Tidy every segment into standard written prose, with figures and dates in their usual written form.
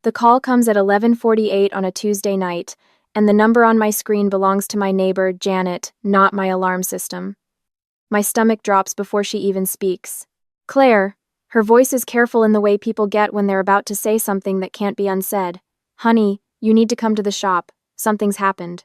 The call comes at 11:48 on a Tuesday night, and the number on my screen belongs to my neighbor, Janet, not my alarm system. My stomach drops before she even speaks. Claire. Her voice is careful in the way people get when they're about to say something that can't be unsaid. Honey, you need to come to the shop. Something's happened.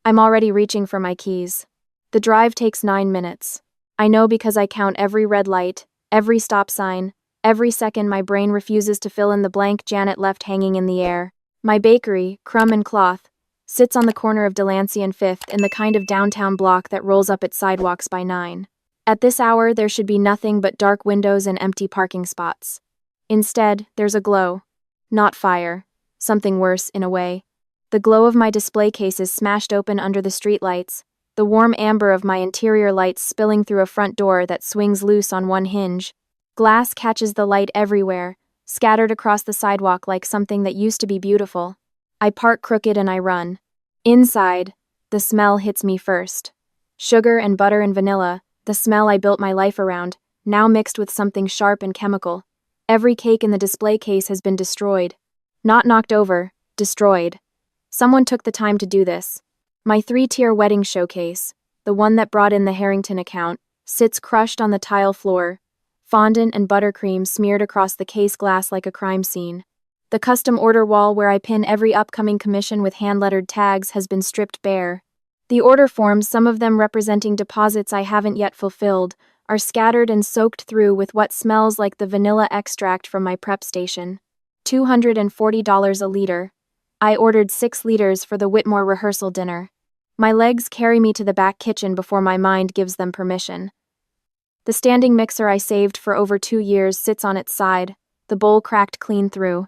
I'm already reaching for my keys. The drive takes 9 minutes. I know because I count every red light, every stop sign, every second my brain refuses to fill in the blank Janet left hanging in the air. My bakery, Crumb and Cloth, sits on the corner of Delancey and 5th in the kind of downtown block that rolls up its sidewalks by 9. At this hour, there should be nothing but dark windows and empty parking spots. Instead, there's a glow. Not fire. Something worse, in a way. The glow of my display case is smashed open under the streetlights, the warm amber of my interior lights spilling through a front door that swings loose on one hinge. Glass catches the light everywhere, scattered across the sidewalk like something that used to be beautiful. I park crooked and I run. Inside, the smell hits me first. Sugar and butter and vanilla, the smell I built my life around, now mixed with something sharp and chemical. Every cake in the display case has been destroyed. Not knocked over, destroyed. Someone took the time to do this. My 3-tier wedding showcase, the one that brought in the Harrington account, sits crushed on the tile floor, fondant and buttercream smeared across the case glass like a crime scene. The custom order wall where I pin every upcoming commission with hand-lettered tags has been stripped bare. The order forms, some of them representing deposits I haven't yet fulfilled, are scattered and soaked through with what smells like the vanilla extract from my prep station. $240 a liter. I ordered 6 liters for the Whitmore rehearsal dinner. My legs carry me to the back kitchen before my mind gives them permission. The standing mixer I saved for over 2 years sits on its side, the bowl cracked clean through.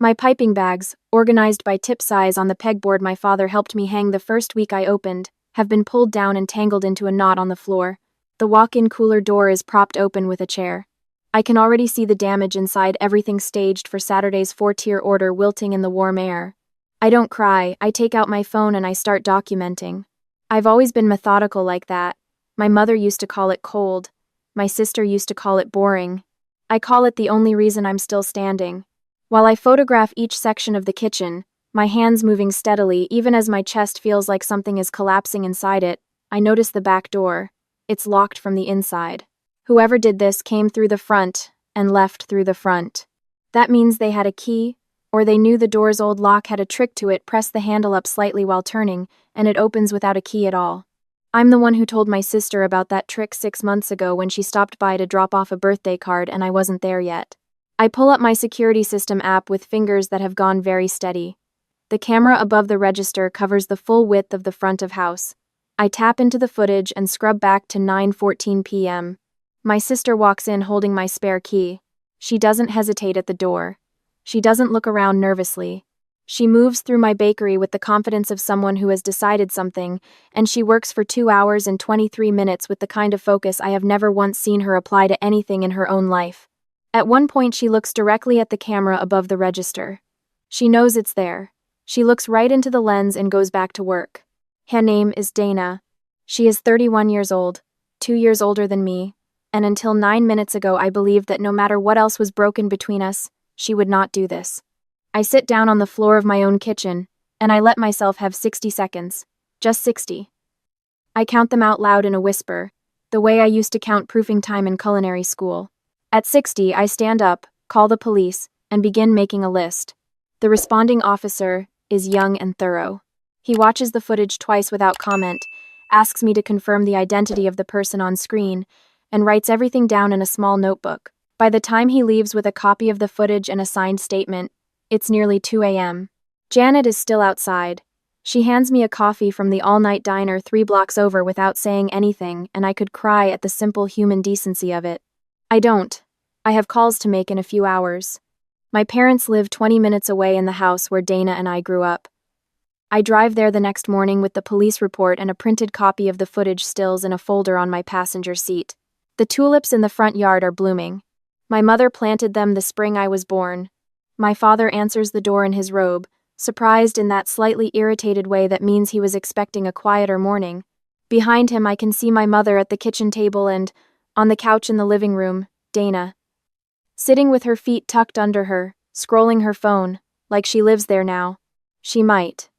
My piping bags, organized by tip size on the pegboard my father helped me hang the first week I opened, have been pulled down and tangled into a knot on the floor. The walk-in cooler door is propped open with a chair. I can already see the damage inside, everything staged for Saturday's 4-tier order wilting in the warm air. I don't cry, I take out my phone and I start documenting. I've always been methodical like that. My mother used to call it cold. My sister used to call it boring. I call it the only reason I'm still standing. While I photograph each section of the kitchen, my hands moving steadily even as my chest feels like something is collapsing inside it, I notice the back door. It's locked from the inside. Whoever did this came through the front and left through the front. That means they had a key, or they knew the door's old lock had a trick to it. Press the handle up slightly while turning, and it opens without a key at all. I'm the one who told my sister about that trick 6 months ago when she stopped by to drop off a birthday card and I wasn't there yet. I pull up my security system app with fingers that have gone very steady. The camera above the register covers the full width of the front of house. I tap into the footage and scrub back to 9:14 p.m. My sister walks in holding my spare key. She doesn't hesitate at the door. She doesn't look around nervously. She moves through my bakery with the confidence of someone who has decided something, and she works for 2 hours and 23 minutes with the kind of focus I have never once seen her apply to anything in her own life. At one point she looks directly at the camera above the register. She knows it's there. She looks right into the lens and goes back to work. Her name is Dana. She is 31 years old, 2 years older than me, and until 9 minutes ago I believed that no matter what else was broken between us, she would not do this. I sit down on the floor of my own kitchen, and I let myself have 60 seconds. Just 60. I count them out loud in a whisper, the way I used to count proofing time in culinary school. At 60, I stand up, call the police, and begin making a list. The responding officer is young and thorough. He watches the footage twice without comment, asks me to confirm the identity of the person on screen, and writes everything down in a small notebook. By the time he leaves with a copy of the footage and a signed statement, it's nearly 2 a.m. Janet is still outside. She hands me a coffee from the all-night diner 3 blocks over without saying anything, and I could cry at the simple human decency of it. I don't. I have calls to make in a few hours. My parents live 20 minutes away in the house where Dana and I grew up. I drive there the next morning with the police report and a printed copy of the footage stills in a folder on my passenger seat. The tulips in the front yard are blooming. My mother planted them the spring I was born. My father answers the door in his robe, surprised in that slightly irritated way that means he was expecting a quieter morning. Behind him I can see my mother at the kitchen table and, on the couch in the living room, Dana. Sitting with her feet tucked under her, scrolling her phone, Like she lives there now. She might.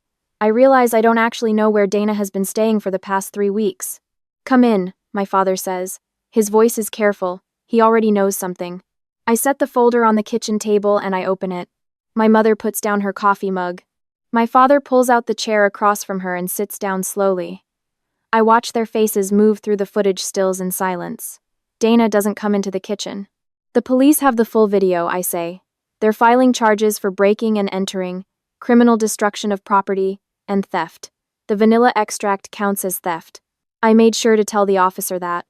I realize I don't actually know where Dana has been staying for the past 3 weeks. Come in, my father says. His voice is careful. He already knows something. I set the folder on the kitchen table and I open it. My mother puts down her coffee mug. My father pulls out the chair across from her and sits down slowly. I watch their faces move through the footage stills in silence. Dana doesn't come into the kitchen. The police have the full video, I say. They're filing charges for breaking and entering, criminal destruction of property, and theft. The vanilla extract counts as theft. I made sure to tell the officer that.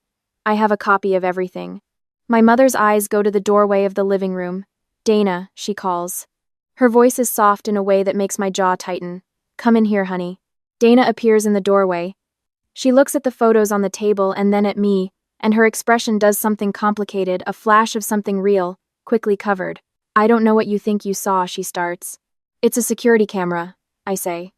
I have a copy of everything. My mother's eyes go to the doorway of the living room. Dana, she calls. Her voice is soft in a way that makes my jaw tighten. Come in here, honey. Dana appears in the doorway. She looks at the photos on the table and then at me, and her expression does something complicated, a flash of something real, quickly covered. I don't know what you think you saw, she starts. It's a security camera, I say.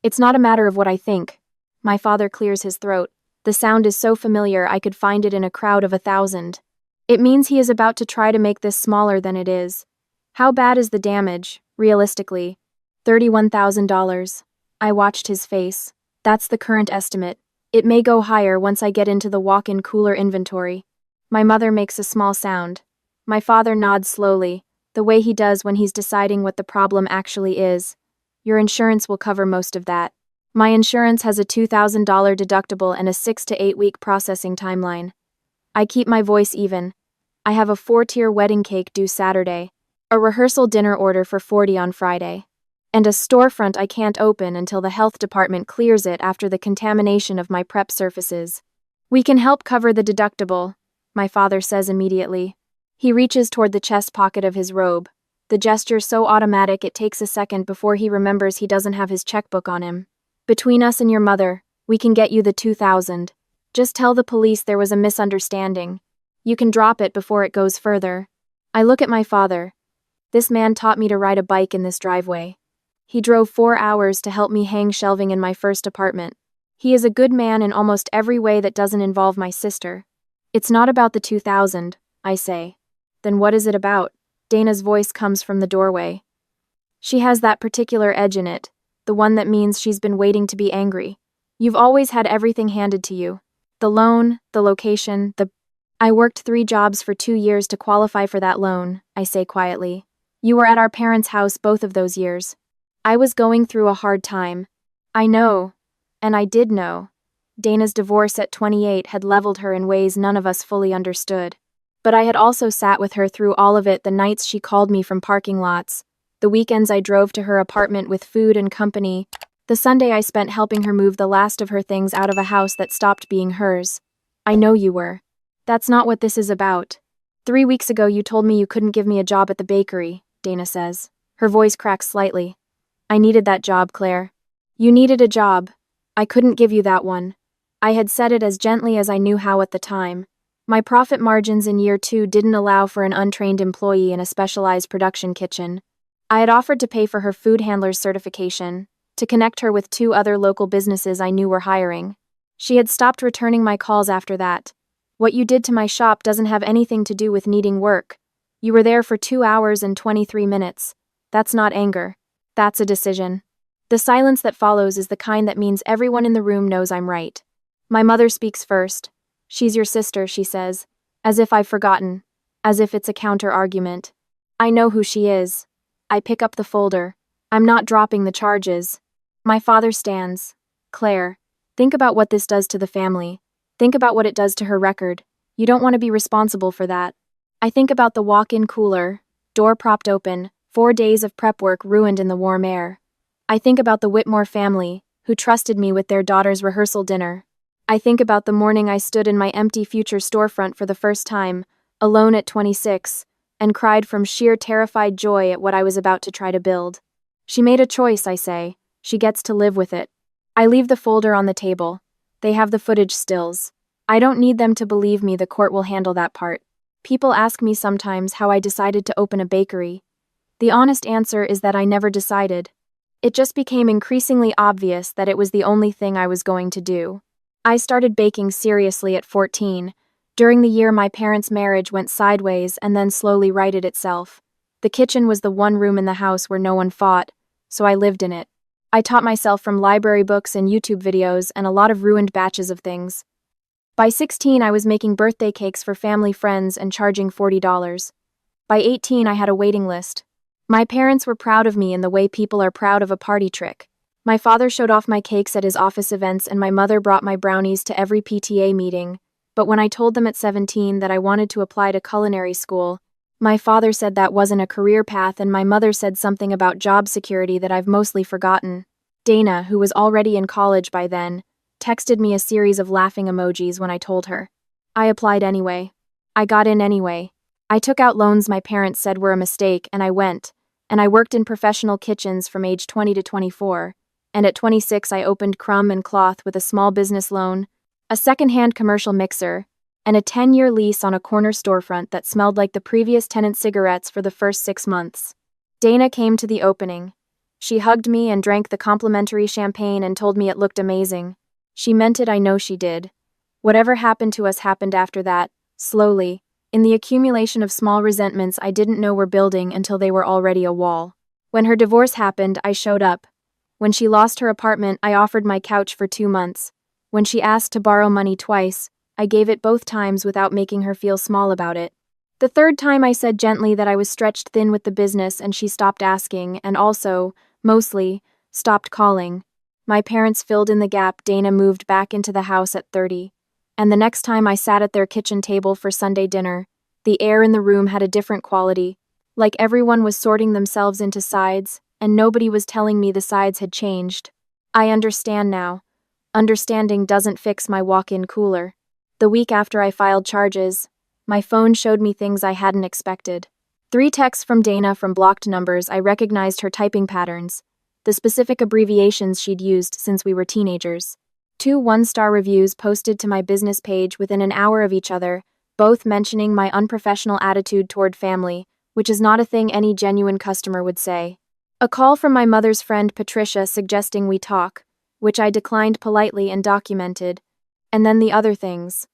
It's not a matter of what I think. My father clears his throat. The sound is so familiar I could find it in a crowd of 1,000. It means he is about to try to make this smaller than it is. How bad is the damage, realistically? $31,000. I watched his face. That's the current estimate. It may go higher once I get into the walk-in cooler inventory. My mother makes a small sound. My father nods slowly, the way he does when he's deciding what the problem actually is. Your insurance will cover most of that. My insurance has a $2,000 deductible and a 6 to 8 week processing timeline. I keep my voice even. I have a 4-tier wedding cake due Saturday, a rehearsal dinner order for 40 on Friday, and a storefront I can't open until the health department clears it after the contamination of my prep surfaces. We can help cover the deductible, my father says immediately. He reaches toward the chest pocket of his robe, the gesture so automatic it takes a second before he remembers he doesn't have his checkbook on him. Between us and your mother, we can get you the $2,000. Just tell the police there was a misunderstanding. You can drop it before it goes further. I look at my father. This man taught me to ride a bike in this driveway. He drove 4 hours to help me hang shelving in my first apartment. He is a good man in almost every way that doesn't involve my sister. It's not about the $2,000, I say. Then what is it about? Dana's voice comes from the doorway. She has that particular edge in it, the one that means she's been waiting to be angry. You've always had everything handed to you. The loan, the location, I worked 3 jobs for 2 years to qualify for that loan, I say quietly. You were at our parents' house both of those years. I was going through a hard time. I know, and I did know. Dana's divorce at 28 had leveled her in ways none of us fully understood. But I had also sat with her through all of it, the nights she called me from parking lots, the weekends I drove to her apartment with food and company, the Sunday I spent helping her move the last of her things out of a house that stopped being hers. I know you were. That's not what this is about. 3 weeks ago you told me you couldn't give me a job at the bakery, Dana says. Her voice cracks slightly. I needed that job, Claire. You needed a job. I couldn't give you that one. I had said it as gently as I knew how at the time. My profit margins in year 2 didn't allow for an untrained employee in a specialized production kitchen. I had offered to pay for her food handler's certification, to connect her with 2 other local businesses I knew were hiring. She had stopped returning my calls after that. What you did to my shop doesn't have anything to do with needing work. You were there for 2 hours and 23 minutes. That's not anger. That's a decision. The silence that follows is the kind that means everyone in the room knows I'm right. My mother speaks first. She's your sister, she says, as if I've forgotten, as if it's a counter-argument. I know who she is. I pick up the folder. I'm not dropping the charges. My father stands. Claire, think about what this does to the family. Think about what it does to her record. You don't want to be responsible for that. I think about the walk-in cooler, door propped open, 4 days of prep work ruined in the warm air. I think about the Whitmore family, who trusted me with their daughter's rehearsal dinner. I think about the morning I stood in my empty future storefront for the first time, alone at 26, and cried from sheer terrified joy at what I was about to try to build. She made a choice, I say. She gets to live with it. I leave the folder on the table. They have the footage stills. I don't need them to believe me, the court will handle that part. People ask me sometimes how I decided to open a bakery. The honest answer is that I never decided. It just became increasingly obvious that it was the only thing I was going to do. I started baking seriously at 14, during the year my parents' marriage went sideways and then slowly righted itself. The kitchen was the one room in the house where no one fought, so I lived in it. I taught myself from library books and YouTube videos and a lot of ruined batches of things. By 16, I was making birthday cakes for family friends and charging $40. By 18, I had a waiting list. My parents were proud of me in the way people are proud of a party trick. My father showed off my cakes at his office events and my mother brought my brownies to every PTA meeting. But when I told them at 17 that I wanted to apply to culinary school, my father said that wasn't a career path and my mother said something about job security that I've mostly forgotten. Dana, who was already in college by then, texted me a series of laughing emojis when I told her. I applied anyway. I got in anyway. I took out loans my parents said were a mistake and I went, and I worked in professional kitchens from age 20 to 24, and at 26 I opened Crumb and Cloth with a small business loan, a second-hand commercial mixer, and a 10-year lease on a corner storefront that smelled like the previous tenant's cigarettes for the first 6 months. Dana came to the opening. She hugged me and drank the complimentary champagne and told me it looked amazing. She meant it, I know she did. Whatever happened to us happened after that, slowly, in the accumulation of small resentments I didn't know were building until they were already a wall. When her divorce happened, I showed up. When she lost her apartment, I offered my couch for 2 months. When she asked to borrow money twice, I gave it both times without making her feel small about it. The third time I said gently that I was stretched thin with the business and she stopped asking and also, mostly, stopped calling. My parents filled in the gap. Dana moved back into the house at 30. And the next time I sat at their kitchen table for Sunday dinner, the air in the room had a different quality, like everyone was sorting themselves into sides, and nobody was telling me the sides had changed. I understand now. Understanding doesn't fix my walk-in cooler. The week after I filed charges, my phone showed me things I hadn't expected. 3 texts from Dana from blocked numbers. I recognized her typing patterns, the specific abbreviations she'd used since we were teenagers. 2 one-star reviews posted to my business page within an hour of each other, both mentioning my unprofessional attitude toward family, which is not a thing any genuine customer would say. A call from my mother's friend Patricia suggesting we talk, which I declined politely and documented. And then the other things.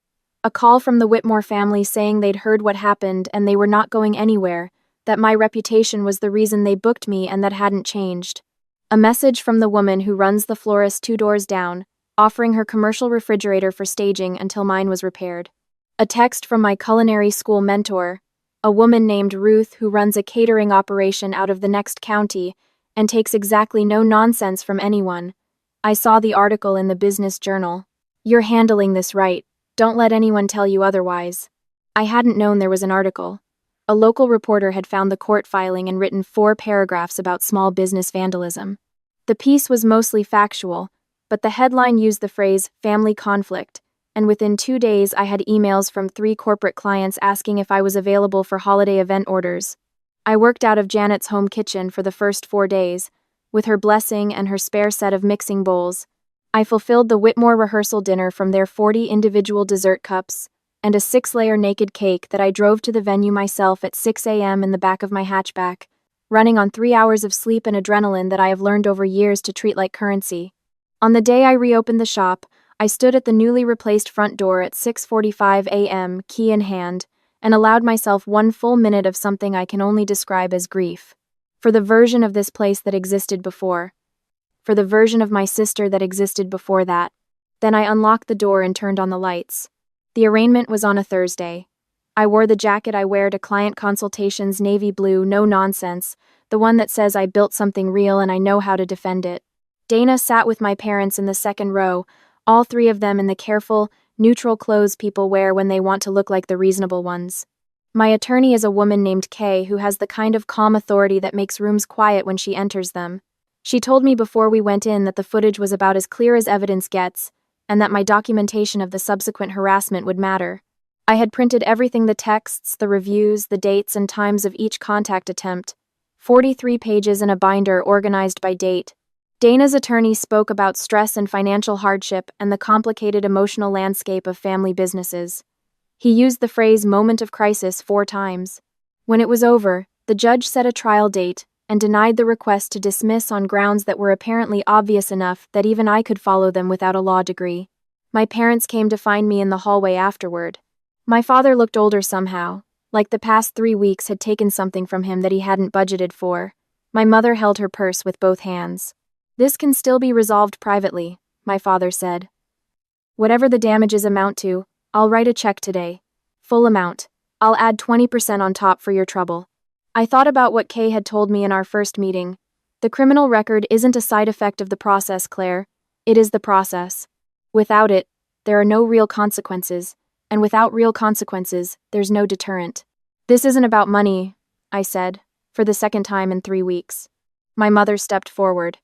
A call from the Whitmore family saying they'd heard what happened and they were not going anywhere, that my reputation was the reason they booked me and that hadn't changed. A message from the woman who runs the florist 2 doors down, offering her commercial refrigerator for staging until mine was repaired. A text from my culinary school mentor, a woman named Ruth who runs a catering operation out of the next county and takes exactly no nonsense from anyone. I saw the article in the business journal. You're handling this right. Don't let anyone tell you otherwise. I hadn't known there was an article. A local reporter had found the court filing and written 4 paragraphs about small business vandalism. The piece was mostly factual, but the headline used the phrase family conflict, and within 2 days I had emails from 3 corporate clients asking if I was available for holiday event orders. I worked out of Janet's home kitchen for the first 4 days, with her blessing and her spare set of mixing bowls. I fulfilled the Whitmore rehearsal dinner from their 40 individual dessert cups, and a 6-layer naked cake that I drove to the venue myself at 6 a.m. in the back of my hatchback, running on 3 hours of sleep and adrenaline that I have learned over years to treat like currency. On the day I reopened the shop, I stood at the newly replaced front door at 6:45 a.m., key in hand, and allowed myself 1 full minute of something I can only describe as grief. For the version of this place that existed before. For the version of my sister that existed before that. Then I unlocked the door and turned on the lights. The arraignment was on a Thursday. I wore the jacket I wear to client consultations, navy blue, no nonsense, the one that says I built something real and I know how to defend it. Dana sat with my parents in the second row, all 3 of them in the careful, neutral clothes people wear when they want to look like the reasonable ones. My attorney is a woman named Kay who has the kind of calm authority that makes rooms quiet when she enters them. She told me before we went in that the footage was about as clear as evidence gets, and that my documentation of the subsequent harassment would matter. I had printed everything, the texts, the reviews, the dates and times of each contact attempt, 43 pages in a binder organized by date. Dana's attorney spoke about stress and financial hardship and the complicated emotional landscape of family businesses. He used the phrase moment of crisis 4 times. When it was over, the judge set a trial date and denied the request to dismiss on grounds that were apparently obvious enough that even I could follow them without a law degree. My parents came to find me in the hallway afterward. My father looked older somehow, Like the past 3 weeks had taken something from him that he hadn't budgeted for. My mother held her purse with both hands. "This can still be resolved privately," my father said. "Whatever the damages amount to, I'll write a check today. Full amount. I'll add 20% on top for your trouble." I thought about what Kay had told me in our first meeting. The criminal record isn't a side effect of the process, Claire. It is the process. Without it, there are no real consequences, and without real consequences, there's no deterrent. "This isn't about money," I said, for the second time in 3 weeks. My mother stepped forward.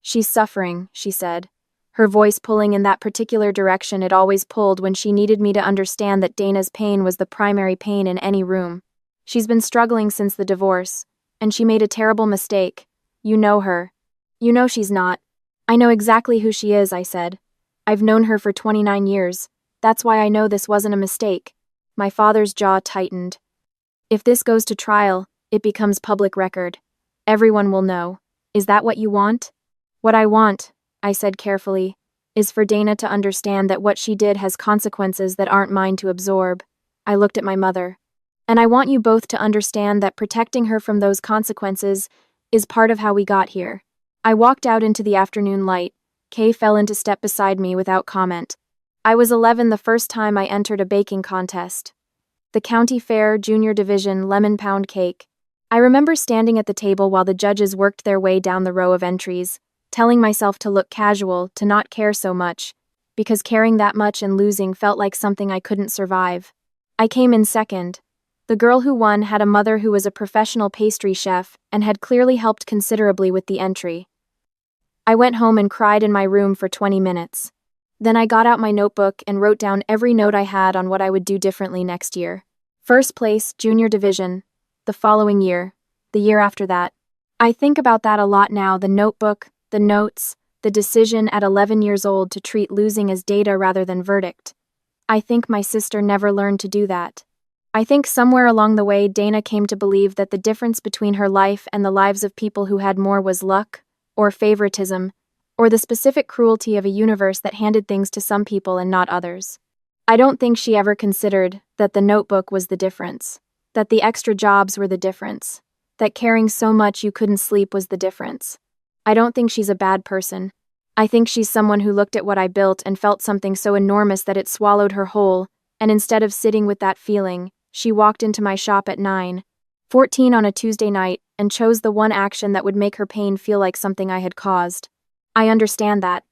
"She's suffering," she said, her voice pulling in that particular direction it always pulled when she needed me to understand that Dana's pain was the primary pain in any room. "She's been struggling since the divorce, and she made a terrible mistake. You know her. You know she's not." "I know exactly who she is," I said. "I've known her for 29 years. That's why I know this wasn't a mistake." My father's jaw tightened. "If this goes to trial, it becomes public record. Everyone will know. Is that what you want?" "What I want," I said carefully, "is for Dana to understand that what she did has consequences that aren't mine to absorb." I looked at my mother. "And I want you both to understand that protecting her from those consequences is part of how we got here." I walked out into the afternoon light. Kay fell into step beside me without comment. I was 11 the first time I entered a baking contest. The County Fair Junior Division Lemon Pound Cake. I remember standing at the table while the judges worked their way down the row of entries, telling myself to look casual, to not care so much, because caring that much and losing felt like something I couldn't survive. I came in second. The girl who won had a mother who was a professional pastry chef and had clearly helped considerably with the entry. I went home and cried in my room for 20 minutes. Then I got out my notebook and wrote down every note I had on what I would do differently next year. First place, junior division. The following year. The year after that. I think about that a lot now, the notebook, the notes, the decision at 11 years old to treat losing as data rather than verdict. I think my sister never learned to do that. I think somewhere along the way Dana came to believe that the difference between her life and the lives of people who had more was luck, or favoritism, or the specific cruelty of a universe that handed things to some people and not others. I don't think she ever considered that the notebook was the difference, that the extra jobs were the difference, that caring so much you couldn't sleep was the difference. I don't think she's a bad person. I think she's someone who looked at what I built and felt something so enormous that it swallowed her whole, and instead of sitting with that feeling, she walked into my shop at 9:14 on a Tuesday night and chose the one action that would make her pain feel like something I had caused. I understand that.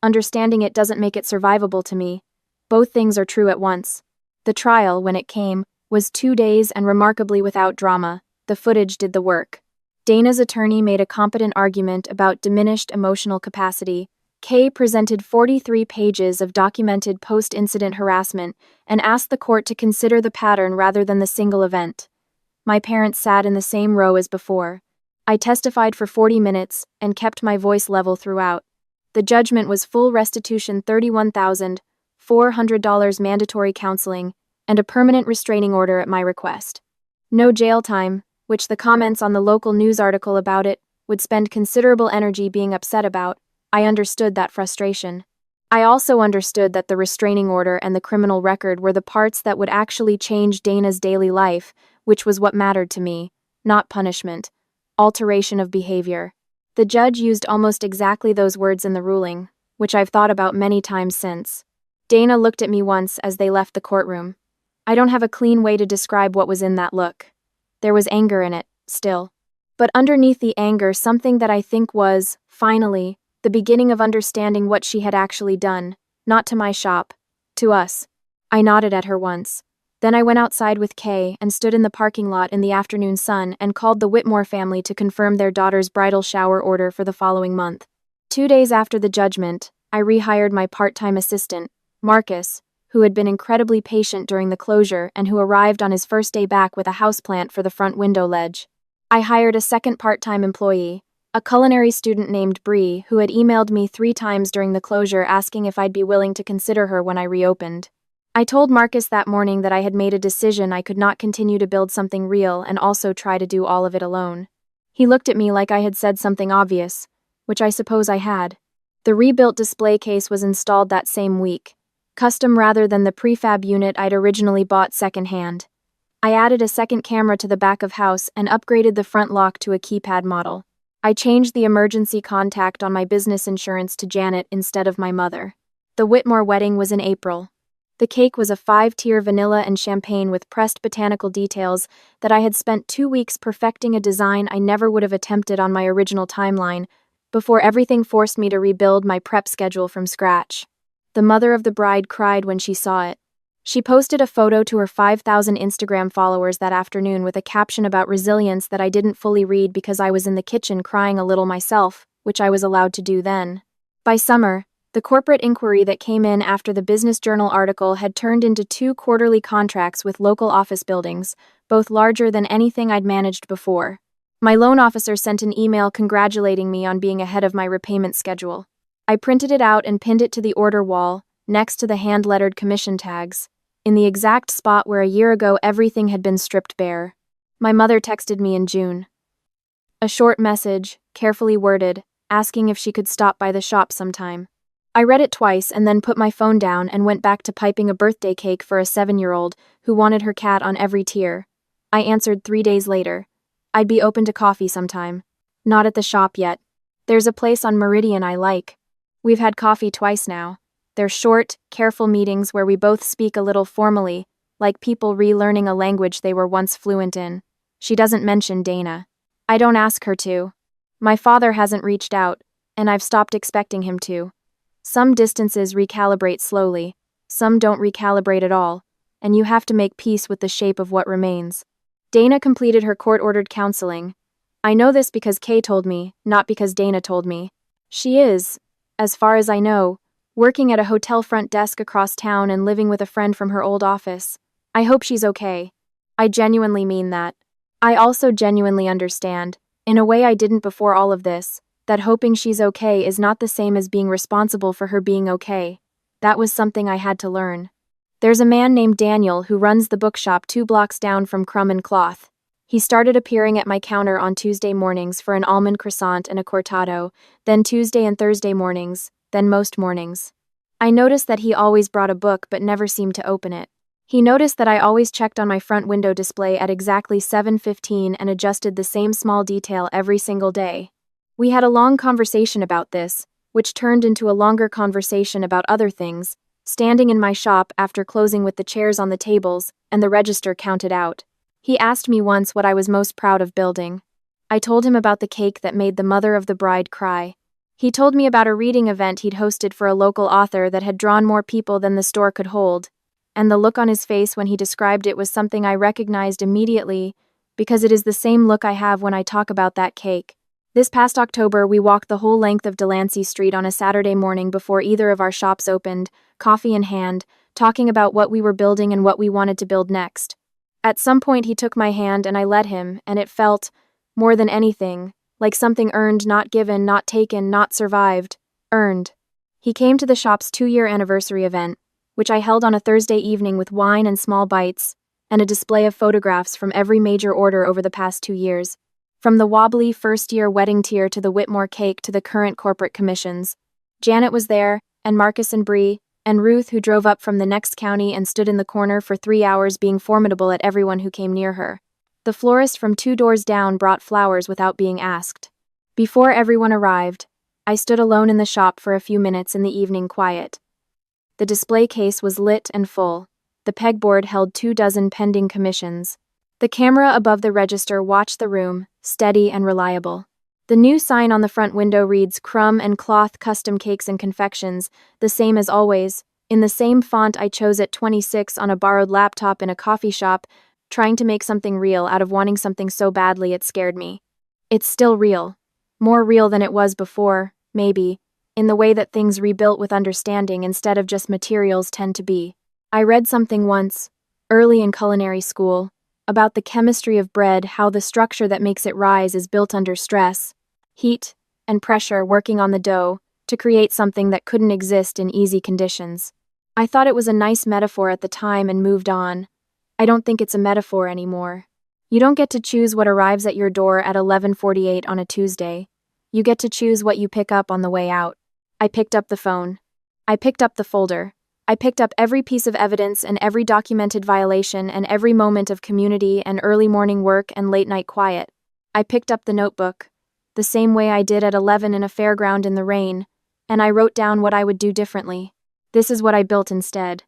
Understanding it doesn't make it survivable to me. Both things are true at once. The trial, when it came, was 2 days and remarkably without drama. The footage did the work. Dana's attorney made a competent argument about diminished emotional capacity. Kay presented 43 pages of documented post-incident harassment and asked the court to consider the pattern rather than the single event. My parents sat in the same row as before. I testified for 40 minutes and kept my voice level throughout. The judgment was full restitution, $31,400 mandatory counseling, and a permanent restraining order at my request. No jail time, which the comments on the local news article about it would spend considerable energy being upset about. I understood that frustration. I also understood that the restraining order and the criminal record were the parts that would actually change Dana's daily life, which was what mattered to me, not punishment, alteration of behavior. The judge used almost exactly those words in the ruling, which I've thought about many times since. Dana looked at me once as they left the courtroom. I don't have a clean way to describe what was in that look. There was anger in it, still. But underneath the anger, something that I think was, finally, the beginning of understanding what she had actually done, not to my shop, to us. I nodded at her once. Then I went outside with Kay and stood in the parking lot in the afternoon sun and called the Whitmore family to confirm their daughter's bridal shower order for the following month. 2 days after the judgment, I rehired my part-time assistant, Marcus, who had been incredibly patient during the closure and who arrived on his first day back with a houseplant for the front window ledge. I hired a second part-time employee, a culinary student named Bree, who had emailed me 3 times during the closure asking if I'd be willing to consider her when I reopened. I told Marcus that morning that I had made a decision I could not continue to build something real and also try to do all of it alone. He looked at me like I had said something obvious, which I suppose I had. The rebuilt display case was installed that same week, custom rather than the prefab unit I'd originally bought secondhand. I added a second camera to the back of house and upgraded the front lock to a keypad model. I changed the emergency contact on my business insurance to Janet instead of my mother. The Whitmore wedding was in April. The cake was a 5-tier vanilla and champagne with pressed botanical details that I had spent 2 weeks perfecting, a design I never would have attempted on my original timeline, before everything forced me to rebuild my prep schedule from scratch. The mother of the bride cried when she saw it. She posted a photo to her 5,000 Instagram followers that afternoon with a caption about resilience that I didn't fully read because I was in the kitchen crying a little myself, which I was allowed to do then. By summer, the corporate inquiry that came in after the Business Journal article had turned into 2 quarterly contracts with local office buildings, both larger than anything I'd managed before. My loan officer sent an email congratulating me on being ahead of my repayment schedule. I printed it out and pinned it to the order wall, next to the hand-lettered commission tags, in the exact spot where a year ago everything had been stripped bare. My mother texted me in June. A short message, carefully worded, asking if she could stop by the shop sometime. I read it twice and then put my phone down and went back to piping a birthday cake for a 7-year-old who wanted her cat on every tier. I answered 3 days later. I'd be open to coffee sometime. Not at the shop yet. There's a place on Meridian I like. We've had coffee twice now. They're short, careful meetings where we both speak a little formally, like people relearning a language they were once fluent in. She doesn't mention Dana. I don't ask her to. My father hasn't reached out, and I've stopped expecting him to. Some distances recalibrate slowly, some don't recalibrate at all, and you have to make peace with the shape of what remains. Dana completed her court-ordered counseling. I know this because Kay told me, not because Dana told me. She is, as far as I know, working at a hotel front desk across town and living with a friend from her old office. I hope she's okay. I genuinely mean that. I also genuinely understand, in a way I didn't before all of this, that hoping she's okay is not the same as being responsible for her being okay. That was something I had to learn. There's a man named Daniel who runs the bookshop 2 blocks down from Crumb and Cloth. He started appearing at my counter on Tuesday mornings for an almond croissant and a cortado, then Tuesday and Thursday mornings, then most mornings. I noticed that he always brought a book but never seemed to open it. He noticed that I always checked on my front window display at exactly 7:15 and adjusted the same small detail every single day. We had a long conversation about this, which turned into a longer conversation about other things, standing in my shop after closing with the chairs on the tables and the register counted out. He asked me once what I was most proud of building. I told him about the cake that made the mother of the bride cry. He told me about a reading event he'd hosted for a local author that had drawn more people than the store could hold, and the look on his face when he described it was something I recognized immediately, because it is the same look I have when I talk about that cake. This past October, we walked the whole length of Delancey Street on a Saturday morning before either of our shops opened, coffee in hand, talking about what we were building and what we wanted to build next. At some point he took my hand and I let him, and it felt, more than anything, like something earned, not given, not taken, not survived, earned. He came to the shop's 2-year anniversary event, which I held on a Thursday evening with wine and small bites, and a display of photographs from every major order over the past 2 years. From the wobbly first-year wedding tier to the Whitmore cake to the current corporate commissions. Janet was there, and Marcus and Bree, and Ruth, who drove up from the next county and stood in the corner for 3 hours being formidable at everyone who came near her. The florist from 2 doors down brought flowers without being asked. Before everyone arrived, I stood alone in the shop for a few minutes in the evening quiet. The display case was lit and full. The pegboard held 24 pending commissions. The camera above the register watched the room, steady and reliable. The new sign on the front window reads Crumb and Cloth Custom Cakes and Confections, the same as always, in the same font I chose at 26 on a borrowed laptop in a coffee shop, trying to make something real out of wanting something so badly it scared me. It's still real. More real than it was before, maybe, in the way that things rebuilt with understanding instead of just materials tend to be. I read something once, early in culinary school, about the chemistry of bread, how the structure that makes it rise is built under stress, heat, and pressure working on the dough to create something that couldn't exist in easy conditions. I thought it was a nice metaphor at the time and moved on. I don't think it's a metaphor anymore. You don't get to choose what arrives at your door at 11:48 on a Tuesday. You get to choose what you pick up on the way out. I picked up the phone. I picked up the folder. I picked up every piece of evidence and every documented violation and every moment of community and early morning work and late night quiet. I picked up the notebook, the same way I did at 11 in a fairground in the rain, and I wrote down what I would do differently. This is what I built instead.